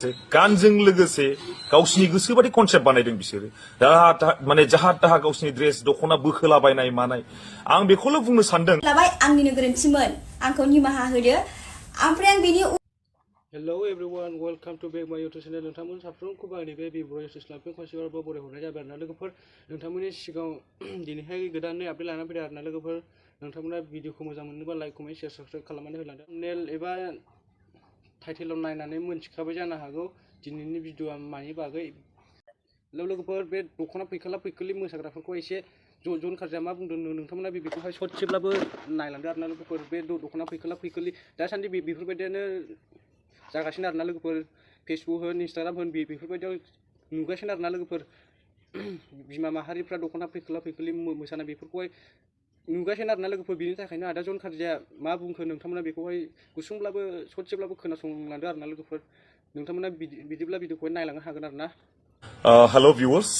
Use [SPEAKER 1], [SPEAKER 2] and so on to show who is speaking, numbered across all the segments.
[SPEAKER 1] गानजों लोगोसे गावसिनि गोसोबादि कनसेप्ट बानायदों बिसोरो माने जाहा ताहा गावसिनि ड्रेस दख'ना बोखोलाबायनाय मानाय आं बेखौल' बुंनो सानदों
[SPEAKER 2] लाबाय आंनिनो गोरोन्थिमोन आंखौ निमाहा होदो ओमफ्राय आं बेनि
[SPEAKER 3] Hello everyone, welcome to back my YouTube channel. नोंथांमोन साफ्रोमखौबो आंनि बे BBORO YouTube channel खनसेबारबो बरायहरनाय जाबाय आरोना लोगोफोर नोंथांमोननि सिगाङाव दिनैहाय गोदानै आपडेट लानानै फैदों आरोना लोगोफोर नोंथांमोना भिडिअखौ मोजां मोनोबा लाइक कमेन्ट शेयार साबस्क्राइब खालामनानै होलांदो थंबनेल एबा टाइटेलाव नायनानै मोनथिखाबाय जानो हागौ दिनैनि भिडिअआ मानि बागै लोगोफोर बे दख'ना फैखाला फैखोलि मोसाग्राफोरखौ एसे जन खारजाया मा बुंदों नोंथांमोना बेखौहाय ससेब्लाबो नायलांदो आरोना लोगोफोर बे दख'ना फैखाला फैखोलि दासान्दि बेफोरबायदियानो जागासिनो आरोना लोगोफोर फेसबुक होन इन्स्टाग्राम होन बेफोरबायदियाव नुगासिनो आरोना लोगोफोर बिमा माहारिफ्रा दख'ना फैखोला फैखोलि मोसानाय बेफोरखौहाय नुगासिनो आरोना लोगोफोर बिनि थाखायनो आदा जन खारजाया मा बुंखो नोंथांमोना बेखौहाय गुसुंब्लाबो ससेब्लाबो खोनासंलांदो आरोना लोगोफोर नोंथांमोना बिदिब्ला भिडिअखौहाय नायलांनो हागोन आरोना
[SPEAKER 1] हेलो भिउअर्स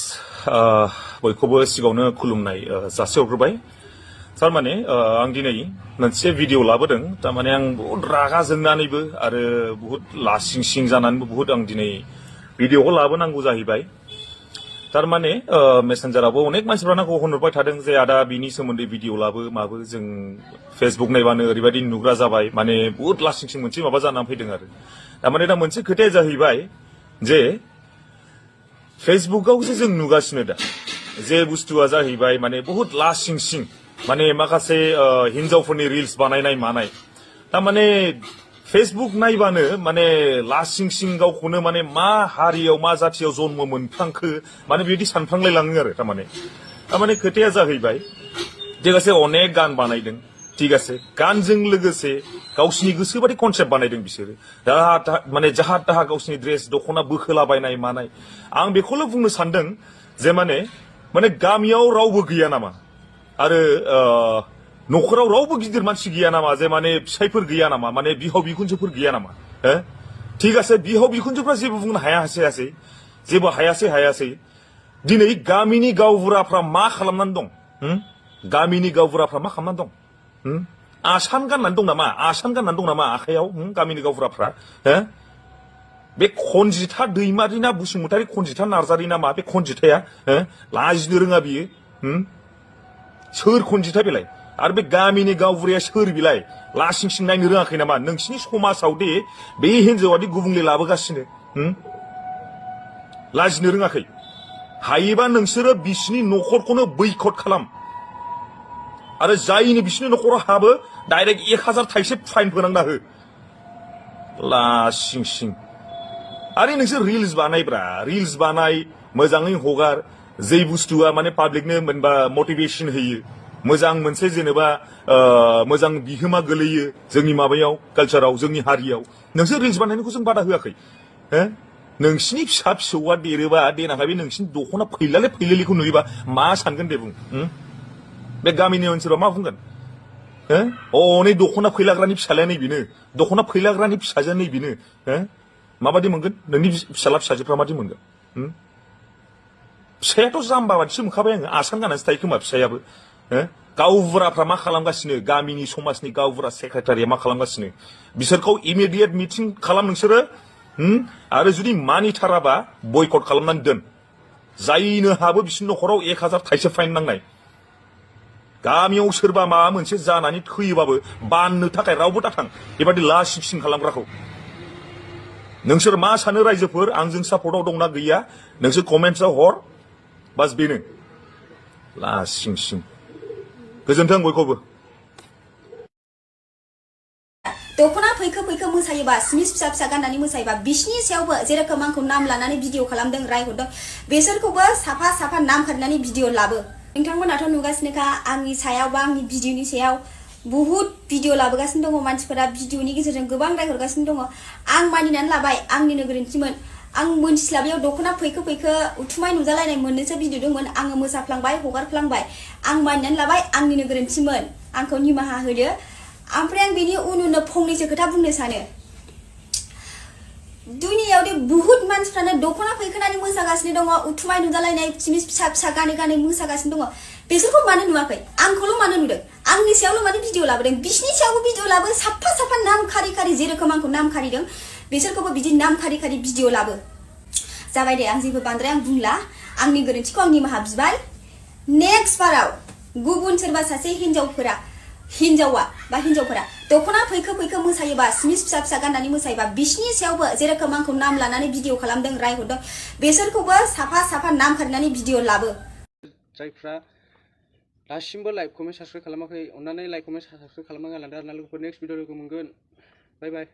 [SPEAKER 1] बयखौबो सिगाङावनो खुलुमनाय जासिहरग्रोबाय थारमाने आं दिनै मोनसे भिडिअ लाबोदों थारमाने आं बहुत रागा जोंनानैबो आरो बहुत लासिं सिं जानानैबो बहुत आं दिनै भिडिअखौ लाबोनांगौ जाहैबाय थारमाने मेसेन्जारावबो अनेक मानसिफ्रानो आंखौ होनहरबाय थादों जे आदा बिनि सोमोन्दै भिडिअ लाबो माबो जों फेसबुक नायबानो ओरैबायदि नुग्रा जाबाय माने बहुत लासिं सिं मोनसे माबा जानानै फैदों आरो थारमाने दा मोनसे खोथाया जाहैबाय जे फेसबुकावसो जों नुगासिनो दा जे बुस्थुआ जाहैबाय माने बहुत लासिं सिं माने माखासे हिनजावफोरनि रिल्स बानायनाय मानाय थारमाने फेसबुक नायबानो माने लासिं सिं गावखौनो माने मा हारियाव मा जाथियाव जन्म मोनफ्लांखो माने बिदि सानफ्लांलायलाङो आरो थारमाने खोथाया जाहैबाय ठीक आसे अनेक गान बानायदों ठीक आसे गानजों लोगोसे गावसिनि गोसोबादि कनसेप्ट बानायदों बिसोरो माने जाहा ताहा गावसिनि ड्रेस दख'ना बोखोलाबायनाय मानाय आं बेखौल' बुंनो सानदों जे माने गामियाव रावबो गैया नामा आरो न'खराव रावबो गिदिर मानसि गैया नामा जे माने फिसायफोर गैया नामा माने बिहाव बिखुनजोफोर गैया नामा ठीक आसे बिहाव बिखुनजोफ्रा जेबो बुंनो हायासै जेबो हायासै दिनै गामिनि गावबुराफ्रा मा खालामनानै दं गामिनि गावबुराफ्रा मा खालामनानै दं आसान गाननानै दं नामा आखायाव गामिनि गावबुराफ्रा बे खनजिथा दैमारि ना बसुमतारी खनजिथा नार्जारी ना मा बे खनजिथाया लाजिनो रोङा बियो सोर खनजिथा बेलाय आरो बे गामिनि गावबुराया सोर बिलाय लासिं सिं नायनो रोङाखै नामा नोंसिनि समाजाव दे बे हिनजावादि गुबुंले लाबोगासिनो लाजिनो रोङाखै हायोबा नोंसोरो बिसिनि न'खरखौनो बैकट खालाम आरो जायनि बिसिनि न'खराव हाबो डाइरेक्ट 1000 थाइसे फाइन फोनांना हो लासिं सिं आरो नोंसोर रिल्स बानाय मोजाङै हगार जे बुस्थुआ माने पाब्लिकनो मोनबा मटिभेशन होयो मोजां मोनसे जेनेबा मोजां बिहोमा गोलैयो जोंनि माबायाव कालचाराव जोंनि हारियाव नोंसोर रिल्स बानायनायखौ जों बादा होआखै नोंसिनि फिसा फिसौआ देरोबा देनांहाय बे नोंसिनि दख'ना फैलालिखौ नुयोबा मा सानगोन दे बुं बे गामिनि ओनसोलाव मा बुंगोन नै दख'ना फैलाग्रानि फिसालाया नै बेनो दख'ना फैलाग्रानि फिसाजोआ नै बेनो माबादि मोनगोन नोंनि फिसाला फिसाजोफ्रा मादि मोनगोन फिसायाथ' जाम्बा बादिसो मोनखाबाय आङो आसान गाननासो थायो खोमा फिसायाबो गावबुराफ्रा मा खालामगासिनो गामिनि समाजनि गावबुरा सेक्रेटारिया मा खालामगासिनो बिसोरखौ इमिडियेट मिटिं खालाम नोंसोरो आरो जुदि मानिथाराबा बयकट खालामनानै दोन जायनो हाबो बिसिनि न'खराव 1000 थाइसे फाइन नांनाय गामियाव सोरबा माबा मोनसे जानानै थैयोबाबो बाननो थाखाय रावबो दाथां बेबादि लासिं सिं खालामग्राखौ नोंसोर मा सानो रायजोफोर आंजों सापर्टआव दंना गैया नोंसोर कमेन्ट्सआव हर बास बेनो लासिं सिं गोजोन्थों बयखौबो
[SPEAKER 2] दख'ना फैखो मोसायोबा स्मिस फिसा गाननानै मोसायोबा बिसिनि सायावबो जेरोखोम आंखौ नाम लानानै भिडिअ खालामदों रायहरदों बेसोरखौबो साफा नाम खारनानै भिडिअ लाबो नोंथांमोनाथ' नुगासिनोखा आंनि सायाव बा आंनि भिडिअनि सायाव बहुत भिडिअ लाबोगासिनो दङ मानसिफोरा भिडिअनि गेजेरजों गोबां रायहरगासिनो दङ आं मानिनानै लाबाय आंनिनो गोरोन्थिमोन आं मोनथिस्लाबियाव दख'ना फैखो उथुमाय नुजालायनाय मोननैसो भिडिअ दंमोन आङो मोसाफ्लांबाय हगारफ्लांबाय आं मानिनानै लाबाय आंनिनो गोरोन्थिमोन आंखौ निमाहा होदो ओमफ्राय आं बेनि उन फंनैसो खोथा बुंनो सानो दुनियाव दे बहुत मानसिफ्रानो दख'ना फैखोनानै मोसागासिनो दङ उथुमाय नुजालायनाय सिमिस फिसा गानै मोसागासिनो दङ बेसोरखौ मानो नुवाखै आंखौल' मानो नुदों आंनि सायावल' माने भिडिअ लाबोदों बिसिनि सायावबो भिडिअ लाबो साफा नाम खारि जेरोखोम आंखौ नाम खारिदों बिसोरखौबो बिदि नाम खारि खारि भिडिअ लाबो जाबाय दे आं जेबो बांद्राय आं बुंला आंनि गोरोन्थिखौ आं निमाहा बिबाय नेक्स्ट बाराव गुबुन सोरबा सासे हिनजावा बा हिनजावफोरा दख'ना फैखो फैखो मोसायोबा स्मिस फिसा फिसा गाननानै मोसायोबा बिसिनि सायावबो जेरोखोम आंखौ नाम लानानै भिडिअ खालामदों रायहरदों बेसोरखौबो साफा साफा नाम खारिनानै भिडिअ लाबो
[SPEAKER 3] जायफ्रा दासिमबो लाइक कमेन्ट साबस्क्राइब खालामाखै अन्नानै लाइक कमेन्ट साबस्क्राइब खालामना गालांदो आरोना लोगोफोर नेक्स्ट भिडिअ लोगो मोनगोन बाय बाय